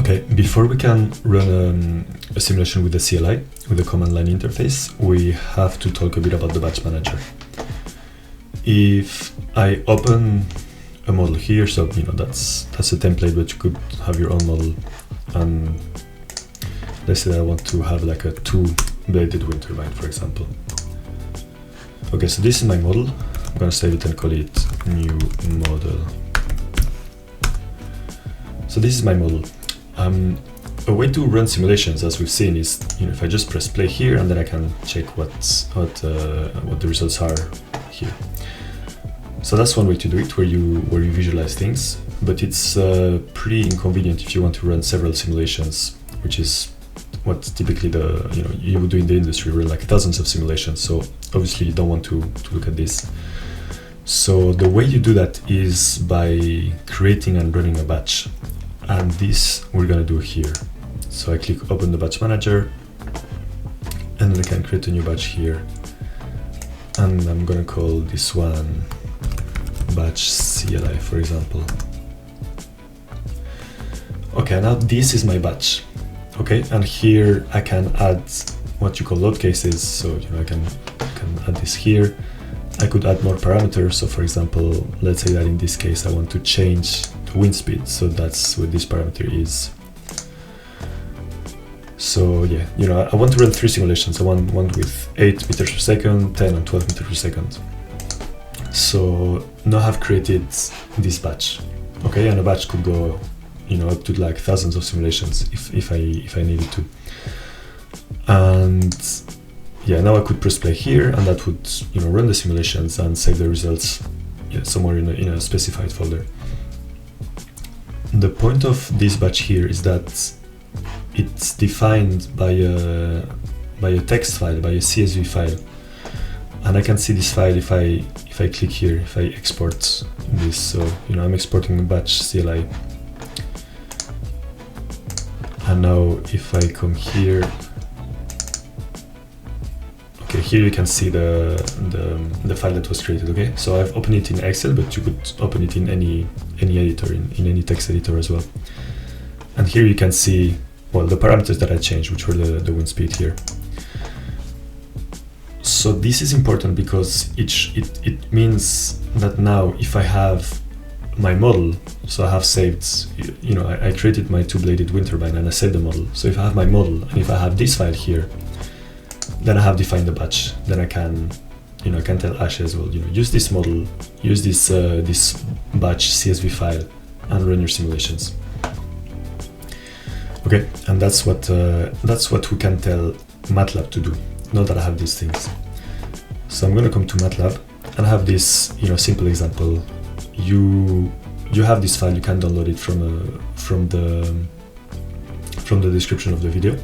Okay, before we can run a simulation with the CLI, with the command line interface, we have to talk a bit about the batch manager. If I open a model here, so that's a template, but you could have your own model, and let's say I want to have like a 2-bladed wind turbine, for example. Okay, so this is my model. I'm gonna save it and call it new model. So this is my model. A way to run simulations, as we've seen, is if I just press play here, and then I can check what the results are here. So that's one way to do it, where you visualize things, but it's pretty inconvenient if you want to run several simulations, which is what typically you would do in the industry, run like thousands of simulations. So obviously you don't want to look at this. So the way you do that is by creating and running a batch. And this we're gonna do here. So I click open the batch manager, and then I can create a new batch here. And I'm gonna call this one batch CLI, for example. Okay, now this is my batch. Okay, and here I can add what you call load cases. So I can add this here. I could add more parameters. So for example, let's say that in this case I want to change the wind speed. So that's what this parameter is. So yeah, I want to run 3 simulations. I want one with 8 meters per second, 10 and 12 meters per second. So now I've created this batch. Okay, and a batch could go up to like thousands of simulations if I needed to. And yeah, now I could press play here, and that would run the simulations and save the results somewhere in a specified folder. The point of this batch here is that it's defined by a text file, by a CSV file, and I can see this file if I click here, if I export this. So I'm exporting a batch CLI, and now if I come here, okay, here you can see the file that was created. Okay, so I've opened it in Excel, but you could open it in any editor, in any text editor as well. And here you can see, well, the parameters that I changed, which were the wind speed here. So this is important because it means that now if I have my model, so I have saved, I created my 2-bladed wind turbine and I saved the model. So if I have my model and if I have this file here, then I have defined the batch. Then I can, I can tell Ashes, well, use this model, use this batch CSV file, and run your simulations. Okay, and that's what we can tell Matlab to do. Now that I have these things, so I'm gonna come to Matlab and have this, simple example. You have this file. You can download it from the description of the video,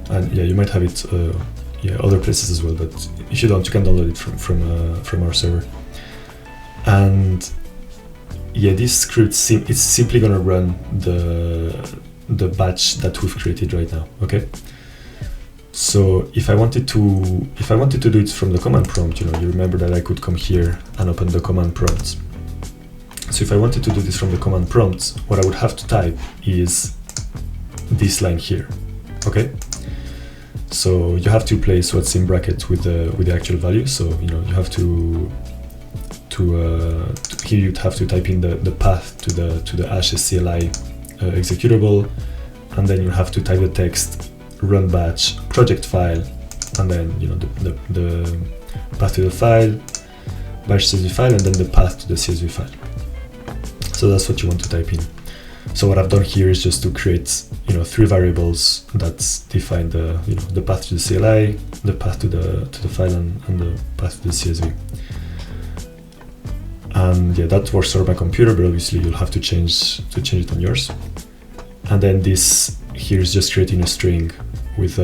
and yeah, you might have it. Other places as well, but if you don't, you can download it from our server. And yeah, this script it's simply gonna run the batch that we've created right now. Okay. So if I wanted to do it from the command prompt, you remember that I could come here and open the command prompt. So if I wanted to do this from the command prompt, what I would have to type is this line here. Okay. So you have to replace what's in bracket with the actual value. So you have to here you'd have to type in the path to the Ashes CLI executable, and then you have to type the text run batch project file, and then the path to the file, batch CSV file, and then the path to the CSV file. So that's what you want to type in. So what I've done here is just to create 3 variables that define the path to the CLI, the path to the file, and the path to the CSV. And yeah, that works for my computer, but obviously you'll have to change it on yours. And then this here is just creating a string with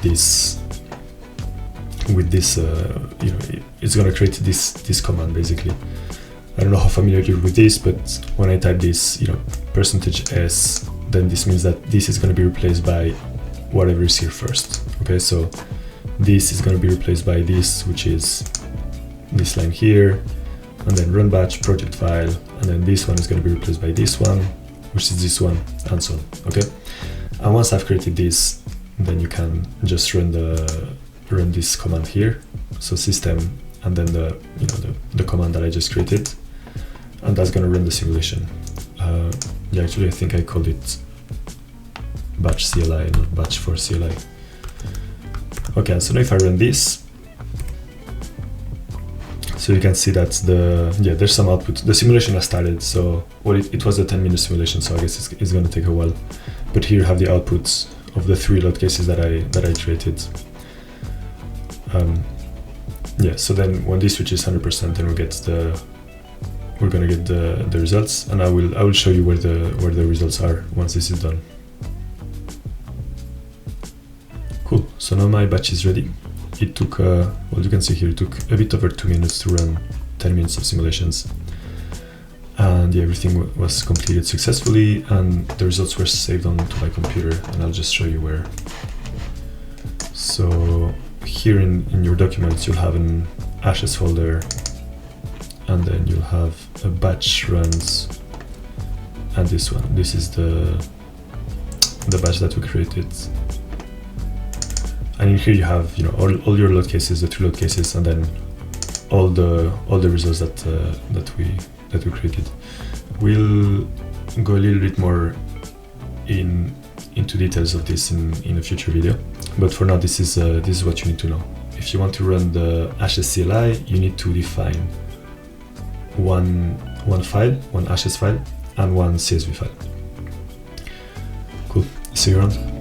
this it's gonna create this command basically. I don't know how familiar you're with this, but when I type this, %s, then this means that this is going to be replaced by whatever is here first. Okay, so this is going to be replaced by this, which is this line here, and then run batch project file, and then this one is going to be replaced by this one, which is this one, and so on. Okay, and once I've created this, then you can just run this command here. So system and then the command that I just created, and that's gonna run the simulation. Yeah, actually I think I called it batch CLI, not batch for CLI. Okay, so now if I run this, so you can see that there's some output. The simulation has started, so it was a 10-minute simulation, so I guess it's going to take a while. But here you have the outputs of the 3 load cases that I created. Yeah, so then when this reaches 100%, then we're going to get the results, and I will show you where the results are once this is done. Cool. So now my batch is ready. It took, well, you can see here, it took a bit over 2 minutes to run 10 minutes of simulations. And yeah, everything was completed successfully, and the results were saved onto my computer, and I'll just show you where. So here in your documents, you'll have an Ashes folder, and then you'll have a batch runs, and this one. This is the batch that we created. And in here you have, all your load cases, the 3 load cases, and then all the results that we created. We'll go a little bit more into details of this in a future video, but for now this is what you need to know. If you want to run the Ashes CLI, you need to define one file, one Ashes file, and one CSV file. Cool. See you around.